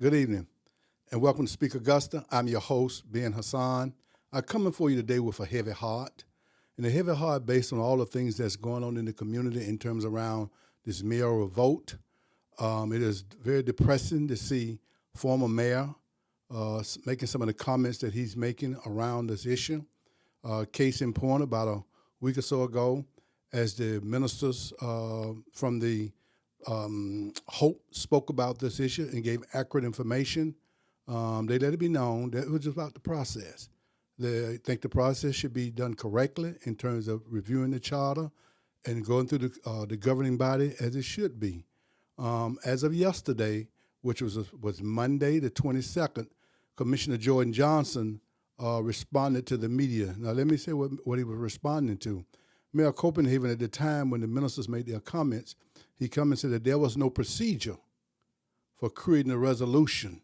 Good evening, and welcome to Speak Augusta. I'm your host, Ben Hassan. I'm coming for you today with a heavy heart, and a heavy heart based on all the things that's going on in the community in terms around this mayoral vote. It is very depressing to see former mayor making some of the comments that he's making around this issue. Case in point, about a week or so ago, as the ministers from the Hope spoke about this issue and gave accurate information. They let it be known that it was just about the process. They think the process should be done correctly in terms of reviewing the charter and going through the governing body as it should be. As of yesterday, which was Monday the 22nd, Commissioner Jordan Johnson responded to the media. Now, let me say what he was responding to. Mayor Copenhagen, at the time when the ministers made their comments, he commented that there was no procedure for creating a resolution.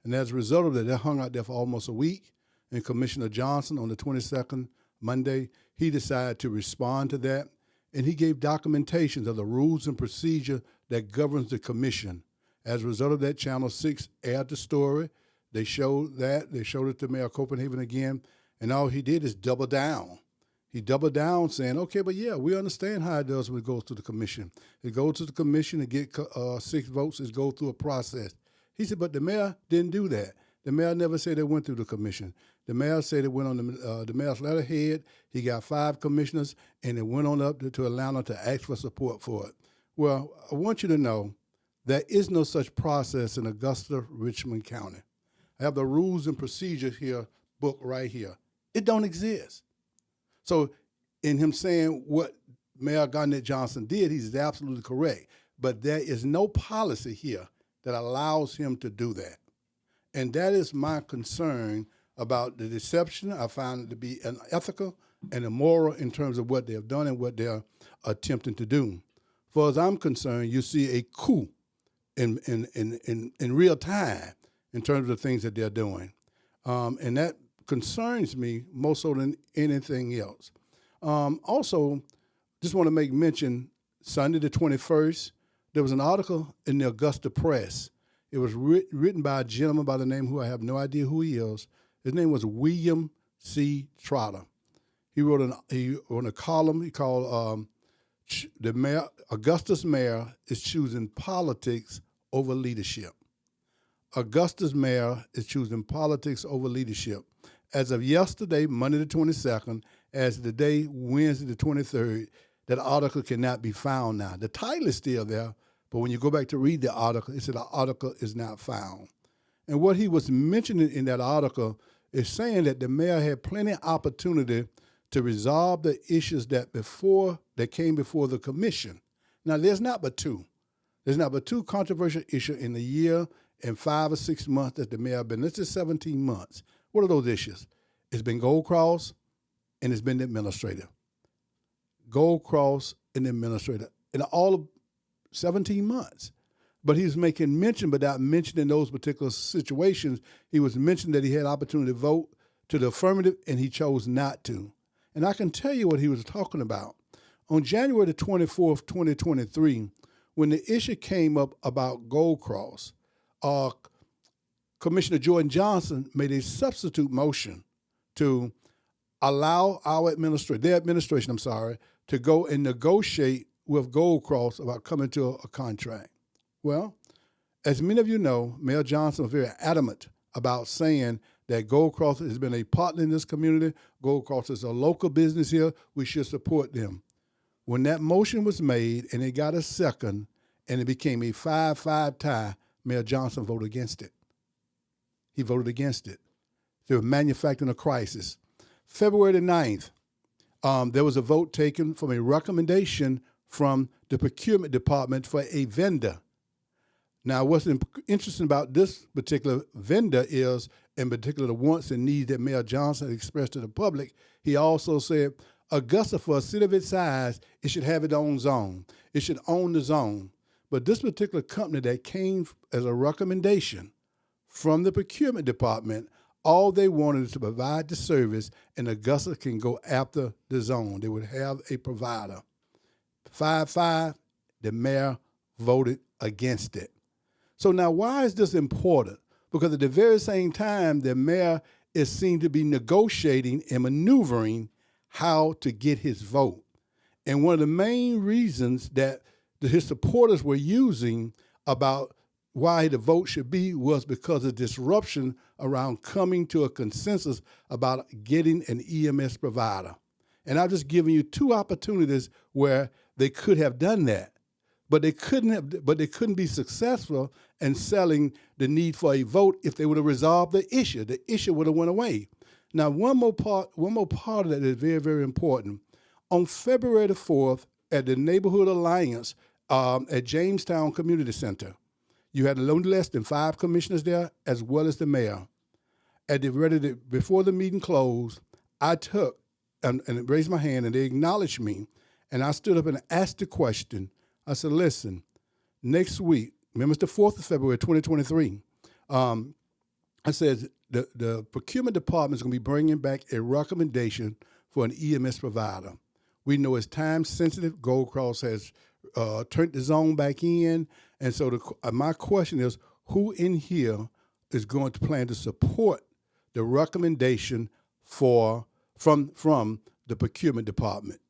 And as a result of that, they hung out there for almost a week. And Commissioner Johnson, on the 22nd, Monday, he decided to respond to that. And he gave documentations of the rules and procedure that governs the commission. As a result of that, Channel 6 aired the story. They showed that. They showed it to Mayor Copenhagen again. And all he did is double down. He doubled down saying, okay, but yeah, we understand how it does when it goes to the commission. It goes to the commission to get 6 votes. It goes through a process. He said, but the mayor didn't do that. The mayor never said it went through the commission. The mayor said it went on the mayor's letterhead. He got 5 commissioners, and it went on up to Atlanta to ask for support for it. Well, I want you to know there is no such process in Augusta, Richmond County. I have the rules and procedures here, book right here. It don't exist. So in him saying what Mayor Garnett Johnson did, he's absolutely correct. But there is no policy here that allows him to do that. And that is my concern about the deception. I find it to be unethical and immoral in terms of what they have done and what they're attempting to do. As far as I'm concerned, you see a coup in real time in terms of the things that they're doing. And that concerns me more so than anything else. Also, just want to make mention, Sunday the 21st, there was an article in the Augusta Press. It was written by a gentleman by the name who I have no idea who he is. His name was William C. Trotter. He wrote a column he called the mayor, Augusta's mayor is choosing politics over leadership. Augusta's mayor is choosing politics over leadership. As of yesterday, Monday the 22nd, as the day Wednesday the 23rd, that article cannot be found now. The title is still there, but when you go back to read the article, it said the article is not found. And what he was mentioning in that article is saying that the mayor had plenty of opportunity to resolve the issues that came before the commission. Now, there's not but two. There's not but 2 controversial issues in the year and 5 or 6 months that the mayor has been. This is 17 months. What are those issues? It's been Gold Cross and it's been the administrator. Gold Cross and the administrator in all of 17 months. But he was making mention, but without mentioning those particular situations, he was mentioning that he had opportunity to vote to the affirmative and he chose not to. And I can tell you what he was talking about. On January the 24th, 2023, when the issue came up about Gold Cross, Commissioner Jordan Johnson made a substitute motion to allow their administration, to go and negotiate with Gold Cross about coming to a contract. Well, as many of you know, Mayor Johnson was very adamant about saying that Gold Cross has been a partner in this community. Gold Cross is a local business here. We should support them. When that motion was made and it got a second and it became a 5-5 tie, Mayor Johnson voted against it. He voted against it. They were manufacturing a crisis. February the 9th, there was a vote taken from a recommendation from the procurement department for a vendor. Now, what's interesting about this particular vendor is, in particular, the wants and needs that Mayor Johnson expressed to the public. He also said, Augusta, for a city of its size, it should have its own zone. It should own the zone. But this particular company that came as a recommendation from the procurement department, all they wanted is to provide the service, and Augusta can go after the zone. They would have a provider. 5-5, the mayor voted against it. So now why is this important? Because at the very same time, the mayor is seen to be negotiating and maneuvering how to get his vote. And one of the main reasons that his supporters were using about why the vote should be was because of disruption around coming to a consensus about getting an EMS provider. And I've just given you two opportunities where they could have done that, but they couldn't be successful in selling the need for a vote if they would have resolved the issue. The issue would have went away. Now, one more part of that is very, very important. On February the 4th, at the Neighborhood Alliance at Jamestown Community Center, you had no less than 5 commissioners there, as well as the mayor. Before the meeting closed, I took and raised my hand, and they acknowledged me, and I stood up and asked the question. I said, listen, next week, remember it's the 4th of February, 2023, I said the procurement department is going to be bringing back a recommendation for an EMS provider. We know it's time sensitive. Gold Cross has turned the zone back in. And so my question is, who in here is going to plan to support the recommendation from the procurement department?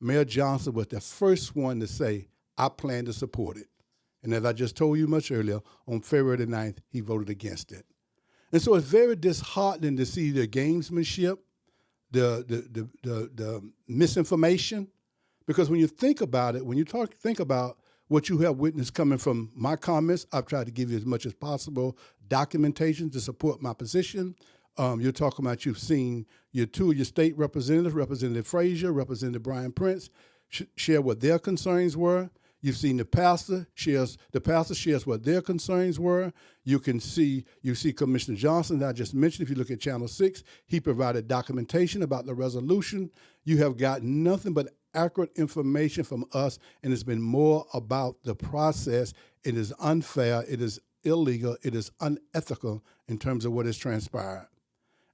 Mayor Johnson was the first one to say, I plan to support it. And as I just told you much earlier, on February the 9th, he voted against it. And so it's very disheartening to see the gamesmanship, the misinformation, because when you think about it, think about what you have witnessed coming from my comments, I've tried to give you as much as possible documentation to support my position. You're talking about you've seen two of your state representatives, Representative Frazier, Representative Brian Prince, share what their concerns were. You've seen the pastor shares what their concerns were. You see Commissioner Johnson that I just mentioned. If you look at Channel 6, he provided documentation about the resolution. You have got nothing but accurate information from us, and it's been more about the process. It is unfair, it is illegal, it is unethical in terms of what has transpired.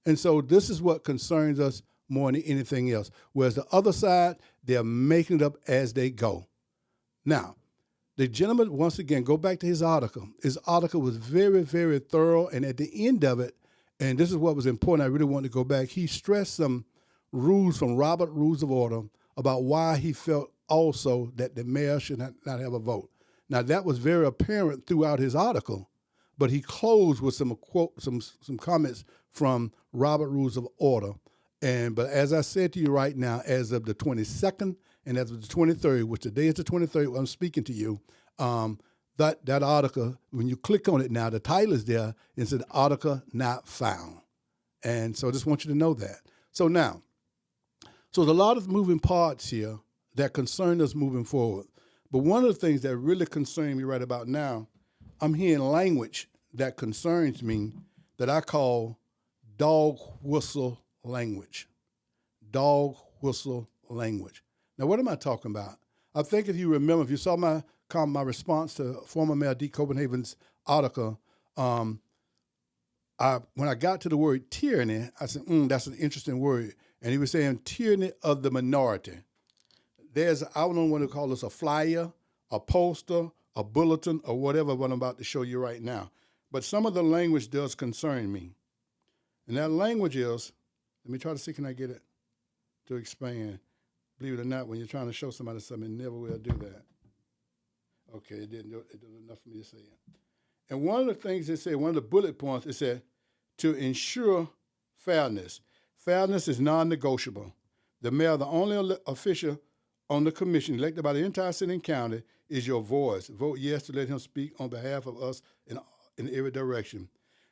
And so this is what concerns us more than anything else. Whereas the other side, they're making it up as they go. Now, the gentleman, once again, go back to his article. His article was very, very thorough, and at the end of it, and this is what was important, I really want to go back, he stressed some rules from Robert Rules of Order about why he felt also that the mayor should not have a vote. Now, that was very apparent throughout his article, but he closed with some comments from Robert Rules of Order. But as I said to you right now, as of the 22nd and as of the 23rd, which today is the 23rd, I'm speaking to you, that article, when you click on it now, the title is there, and it said article not found. And so I just want you to know that. So there's a lot of moving parts here that concern us moving forward. But one of the things that really concern me right about now, I'm hearing language that concerns me that I call dog whistle language. Dog whistle language. Now, what am I talking about? I think if you remember, if you saw my response to former Mayor D. Copenhagen's article, when I got to the word tyranny, I said, that's an interesting word. And he was saying tyranny of the minority. I don't want to call this a flyer, a poster, a bulletin, or whatever what I'm about to show you right now. But some of the language does concern me. And that language is, let me try to see, can I get it to expand? Believe it or not, when you're trying to show somebody something, it never will do that. Okay, it didn't do enough for me to say it. And one of the things it said, one of the bullet points, it said, to ensure fairness. Fairness is non-negotiable. The mayor, the only official on the commission elected by the entire city and county, is your voice. Vote yes to let him speak on behalf of us in every direction.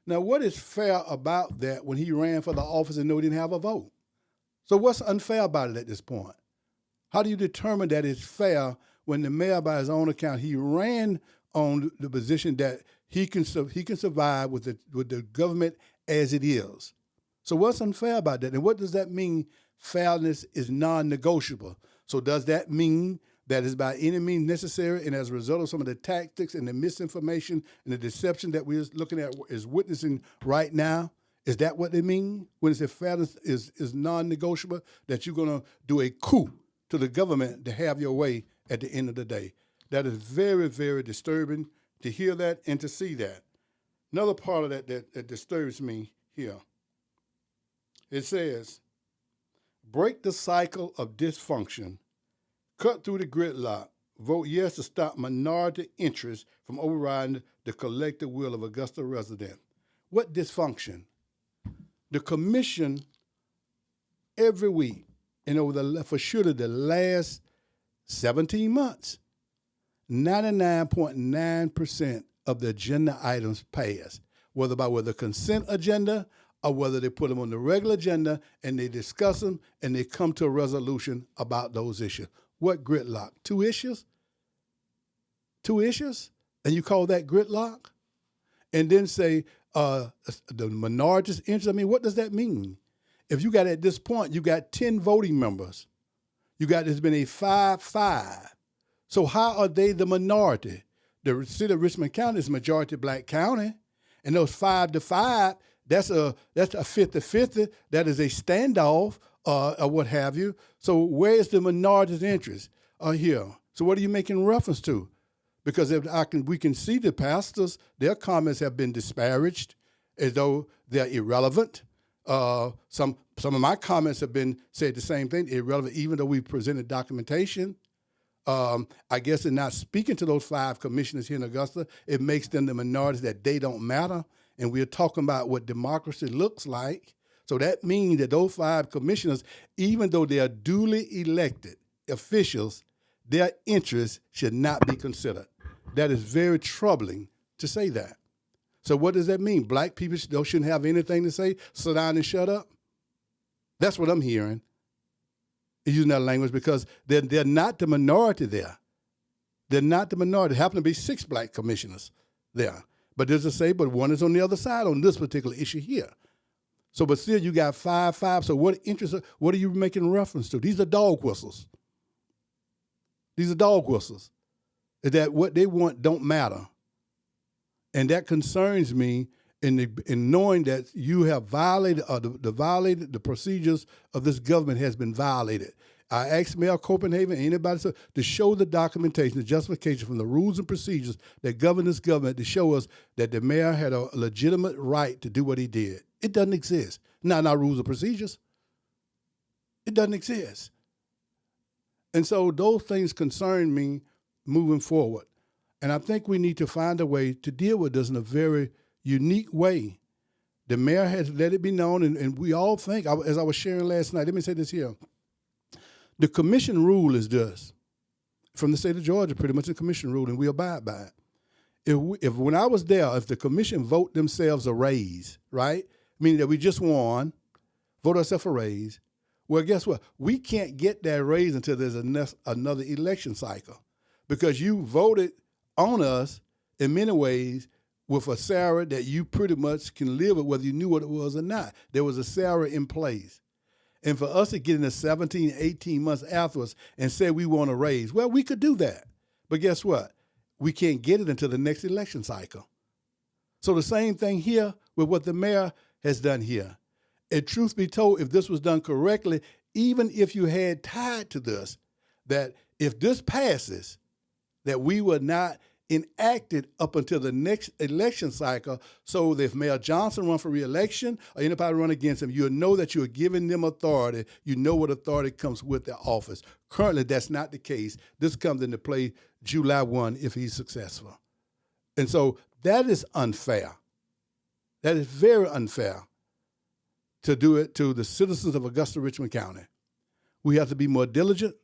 Now, what is fair about that when he ran for the office and knew he didn't have a vote? So what's unfair about it at this point? How do you determine that it's fair when the mayor, by his own account, he ran on the position that he can survive with the government as it is? So what's unfair about that? And what does that mean? Fairness is non-negotiable. So does that mean that it's by any means necessary, and as a result of some of the tactics and the misinformation and the deception that we're looking at is witnessing right now, is that what they mean when it says fairness is non-negotiable, that you're going to do a coup to the government to have your way at the end of the day? That is very, very disturbing to hear that and to see that. Another part of that disturbs me here. It says, break the cycle of dysfunction, cut through the gridlock, vote yes to stop minority interests from overriding the collective will of Augusta residents. What dysfunction? The commission every week and for sure the last 17 months, 99.9% of the agenda items pass, whether by the consent agenda or whether they put them on the regular agenda and they discuss them and they come to a resolution about those issues. What gridlock? 2 issues? 2 issues? And you call that gridlock? And then say the minorities' interest. I mean, what does that mean? If you got at this point, you got 10 voting members. There's been a 5-5. So how are they the minority? The city of Richmond County is a majority black county, and those 5-5, that's a 50-50. That is a standoff or what have you. So where is the minority's interest here? So what are you making reference to? Because we can see the pastors, their comments have been disparaged as though they're irrelevant. Some of my comments have been said the same thing, irrelevant, even though we presented documentation. I guess in not speaking to those 5 commissioners here in Augusta, it makes them the minorities that they don't matter. And we're talking about what democracy looks like. So that means that those 5 commissioners, even though they are duly elected officials, their interests should not be considered. That is very troubling to say that. So what does that mean? Black people shouldn't have anything to say? Sit down and shut up? That's what I'm hearing. Using that language because they're not the minority there. They're not the minority. There happen to be 6 black commissioners there. But there's a say, but one is on the other side on this particular issue here. So, but still you got 5-5. So what are you making reference to? These are dog whistles. These are dog whistles. Is that what they want don't matter. And that concerns me in knowing that you have violated, the procedures of this government has been violated. I asked Mayor Copenhagen and anybody to show the documentation, the justification from the rules and procedures that govern this government to show us that the mayor had a legitimate right to do what he did. It doesn't exist. Not in our rules and procedures. It doesn't exist. And so those things concern me moving forward. And I think we need to find a way to deal with this in a very unique way. The mayor has let it be known, and we all think, as I was sharing last night, let me say this here. The commission rule is this. From the state of Georgia, pretty much the commission rule, and we abide by it. If when I was there, if the commission vote themselves a raise, right, meaning that we just won, vote ourselves a raise, well, guess what? We can't get that raise until there's another election cycle because you voted on us in many ways with a salary that you pretty much can live with whether you knew what it was or not. There was a salary in place. And for us to get in the 17, 18 months afterwards and say we want a raise, well, we could do that. But guess what? We can't get it until the next election cycle. So the same thing here with what the mayor has done here. And truth be told, if this was done correctly, even if you had tied to this, that if this passes, that we were not enacted up until the next election cycle, so that if Mayor Johnson run for re-election or anybody run against him, you'll know that you are giving them authority. You know what authority comes with their office. Currently, that's not the case. This comes into play July 1 if he's successful. And so that is unfair. That is very unfair to do it to the citizens of Augusta, Richmond County. We have to be more diligent.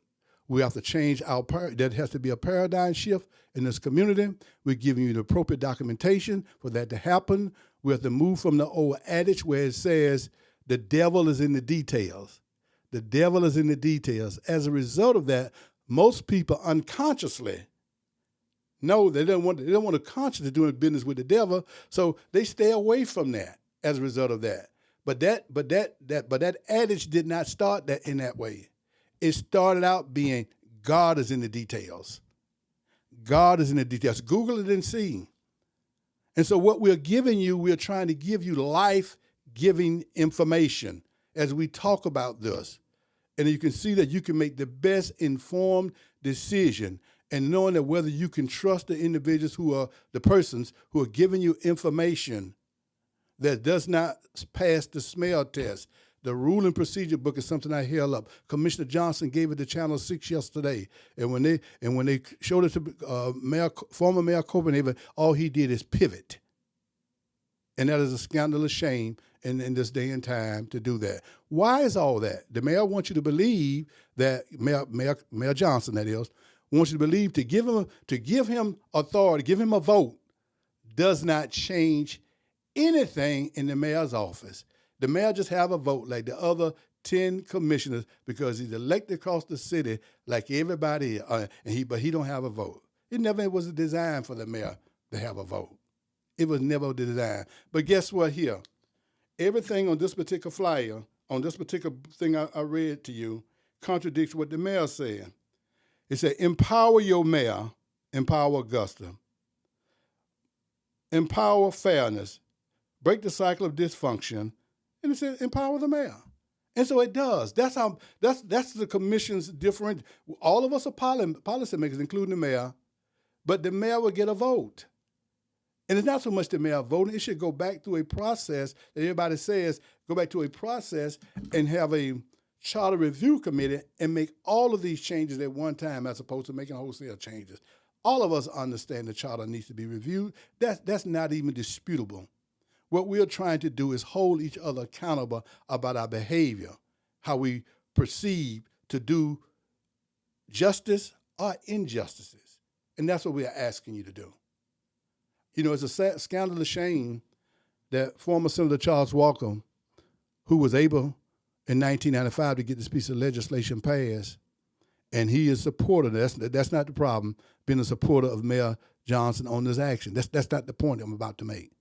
We have to change there has to be a paradigm shift in this community. We're giving you the appropriate documentation for that to happen. We have to move from the old adage where it says the devil is in the details. The devil is in the details. As a result of that, most people unconsciously know they don't want to consciously doing business with the devil, so they stay away from that as a result of that. But that adage did not start that in that way. It started out being God is in the details. God is in the details. Google it and see. And so what we're giving you, we're trying to give you life-giving information as we talk about this. And you can see that you can make the best informed decision. and knowing that whether you can trust the individuals the persons who are giving you information that does not pass the smell test. The rule and procedure book is something I held up. Commissioner Johnson gave it to Channel 6 yesterday, and when they showed it to former Mayor Copenhagen, all he did is pivot, and that is a scandalous shame in this day and time to do that. Why is all that? The mayor wants you to believe that Mayor Johnson, that is, wants you to believe to give him authority, give him a vote, does not change anything in the mayor's office. The mayor just have a vote like the other 10 commissioners because he's elected across the city like everybody, but he don't have a vote. It never was designed for the mayor to have a vote. It was never designed. But guess what here? Everything on this particular flyer, on this particular thing I read to you, contradicts what the mayor said. It said, empower your mayor, empower Augusta. Empower fairness, break the cycle of dysfunction, and it said empower the mayor. And so it does. That's the commission's different. All of us are policymakers, including the mayor, but the mayor will get a vote. And it's not so much the mayor voting. It should go back through a process that everybody says, go back to a process and have a charter review committee and make all of these changes at one time as opposed to making wholesale changes. All of us understand the charter needs to be reviewed. That's not even disputable. What we're trying to do is hold each other accountable about our behavior, how we perceive to do justice or injustices. And that's what we are asking you to do. You know, it's a scandalous shame that former Senator Charles Walker, who was able in 1995 to get this piece of legislation passed, and he is supporter. That's not the problem, being a supporter of Mayor Johnson on this action. That's not the point I'm about to make.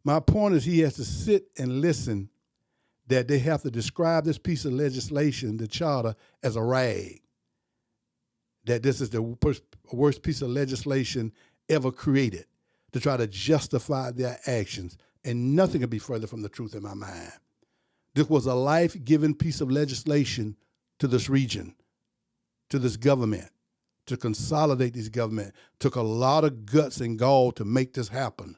My point is he has to sit and listen that they have to describe this piece of legislation, the charter, as a rag, that this is the worst piece of legislation ever created to try to justify their actions, and nothing could be further from the truth in my mind. This was a life-giving piece of legislation to this region, to this government, to consolidate this government. Took a lot of guts and gall to make this happen.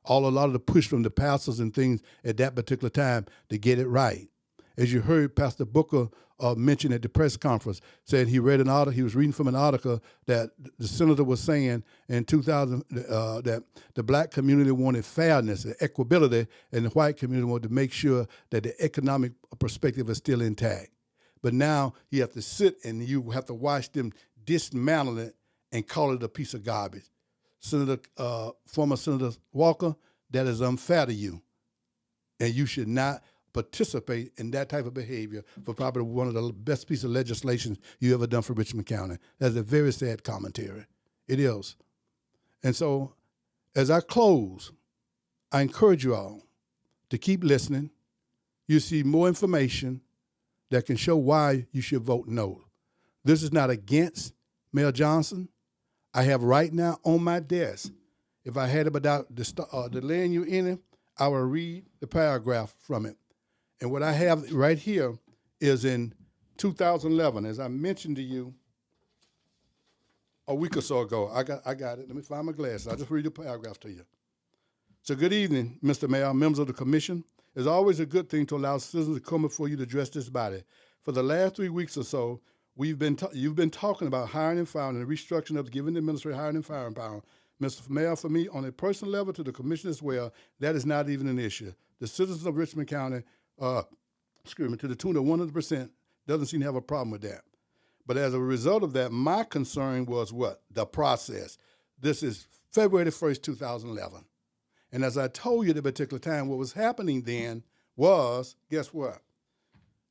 A lot of the push from the pastors and things at that particular time to get it right. As you heard Pastor Booker mention at the press conference, said he read an article, he was reading from an article that the senator was saying in 2000 that the black community wanted fairness and equability, and the white community wanted to make sure that the economic perspective is still intact. But now you have to sit and you have to watch them dismantle it and call it a piece of garbage. Former Senator Walker, that is unfair to you, and you should not participate in that type of behavior for probably one of the best pieces of legislation you ever done for Richmond County. That's a very sad commentary. It is. And so as I close, I encourage you all to keep listening. You see more information that can show why you should vote no. This is not against Mayor Johnson. I have right now on my desk, if I had it without delaying you in it, I will read the paragraph from it. And what I have right here is in 2011, as I mentioned to you a week or so ago. I got it. Let me find my glasses. I'll just read the paragraph to you. So good evening, Mr. Mayor, members of the commission. It's always a good thing to allow citizens to come before you to address this body. For the last 3 weeks or so, you've been talking about hiring and firing and the restructuring of the given administrative hiring and firing power. Mr. Mayor, for me, on a personal level to the commission as well, that is not even an issue. The citizens of Richmond County, to the tune of 100%, doesn't seem to have a problem with that. But as a result of that, my concern was what? The process. This is February 1st, 2011. And as I told you at a particular time, what was happening then was, guess what?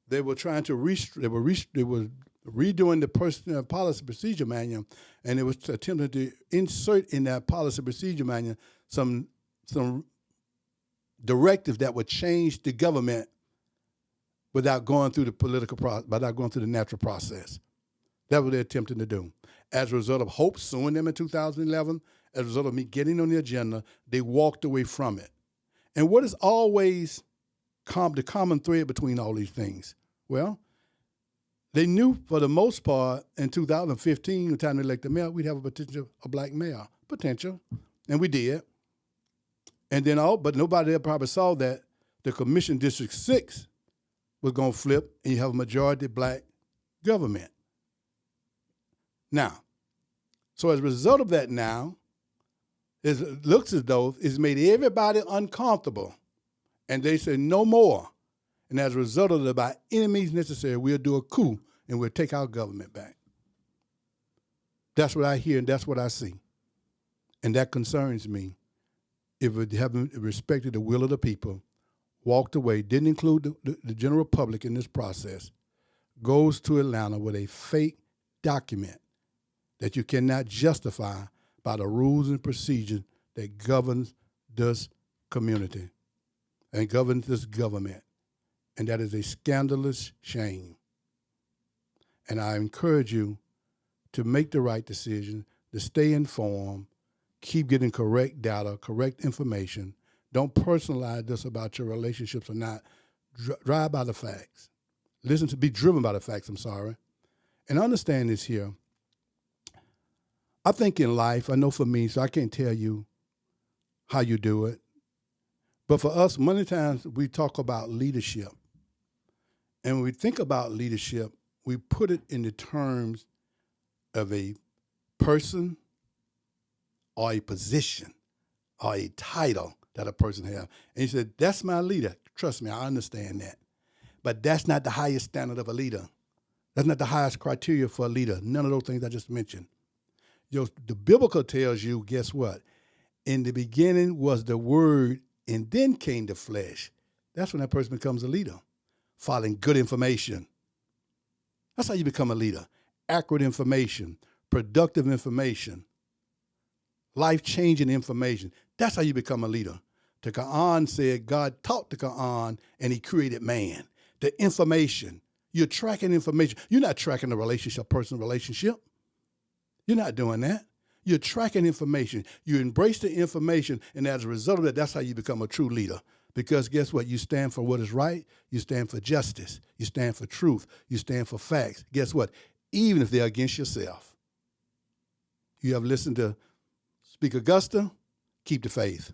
They were trying to they were redoing the personnel policy procedure manual, and it was attempting to insert in that policy procedure manual some directive that would change the government without going through the political process, without going through the natural process. That's what they're attempting to do. As a result of Hope suing them in 2011, as a result of me getting on the agenda, they walked away from it. And what is always the common thread between all these things? Well, They knew for the most part in 2015, the time they elected the mayor, we'd have a black mayor, potential, and we did. And then but nobody there probably saw that the commission District 6 was going to flip and you have a majority black government. Now, so as a result of that now, it looks as though it's made everybody uncomfortable. And they say no more. And as a result of that, by any means necessary, we'll do a coup and we'll take our government back. That's what I hear and that's what I see. And that concerns me. If we haven't respected the will of the people, walked away, didn't include the general public in this process, goes to Atlanta with a fake document that you cannot justify by the rules and procedures that governs this community and governs this government. And that is a scandalous shame. And I encourage you to make the right decision, to stay informed, keep getting correct data, correct information. Don't personalize this about your relationships or not. Drive by the facts. Be driven by the facts, And understand this here. I think in life, I know for me, so I can't tell you how you do it. But for us, many times we talk about leadership. And when we think about leadership, we put it in the terms of a person or a position or a title that a person has. And he said, that's my leader. Trust me, I understand that. But that's not the highest standard of a leader. That's not the highest criteria for a leader. None of those things I just mentioned. The biblical tells you, guess what? In the beginning was the word, and then came the flesh. That's when that person becomes a leader, following good information. That's how you become a leader. Accurate information, productive information, life-changing information. That's how you become a leader. The Quran said God talked to Quran and he created man. The information, you're tracking information. You're not tracking the relationship, personal relationship. You're not doing that. You're tracking information. You embrace the information, and as a result of that, that's how you become a true leader. Because guess what? You stand for what is right. You stand for justice. You stand for truth. You stand for facts. Guess what? Even if they're against yourself. You have listened to Speak Augusta. Keep the faith.